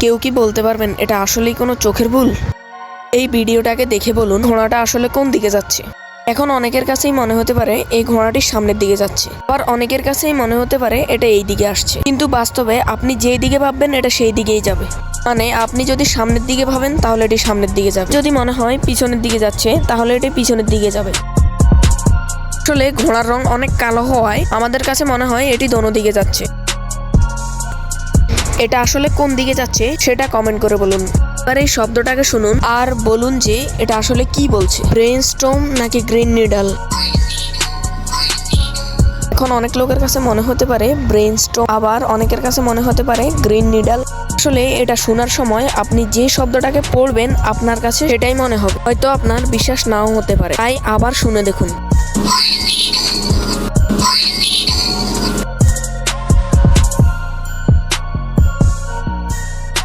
কেউ কি বলতে পারবেন এটা আসলেই কোনো চোখের ভুল? এই ভিডিওটাকে দেখে বলুন ঘোড়াটা আসলে কোন দিকে যাচ্ছে। এখন অনেকের কাছেই মনে হতে পারে এই ঘোড়াটি সামনের দিকে যাচ্ছে, আবার অনেকের কাছেই মনে হতে পারে এটা এই দিকে আসছে, কিন্তু বাস্তবে আপনি যেই দিকে ভাববেন এটা সেই দিকেই যাবে। মানে আপনি যদি সামনের দিকে ভাবেন তাহলে এটি সামনের দিকে যাবে, যদি মনে হয় পিছনের দিকে যাচ্ছে তাহলে এটি পিছনের দিকে যাবে। আসলে ঘোড়ার রং অনেক কালো হওয়ায় আমাদের কাছে মনে হয় এটি দোনো দিকে যাচ্ছে। এটা আসলে কোন দিকে যাচ্ছে সেটা কমেন্ট করে বলুন। এবার এই শব্দটাকে শুনুন আর বলুন যে এটা আসলে কি বলছে, ব্রেইনস্টর্ম নাকি গ্রিন নিডল। এখন অনেক লোকের কাছে মনে হতে পারে ব্রেইনস্টর্ম, আবার অনেকের কাছে মনে হতে পারে গ্রিন নিডল। আসলে এটা শোনার সময় আপনি যে শব্দটাকে পড়বেন আপনার কাছে সেটাই মনে হবে, হয়তো আপনার বিশ্বাস নাও হতে পারে, তাই আবার শুনে দেখুন।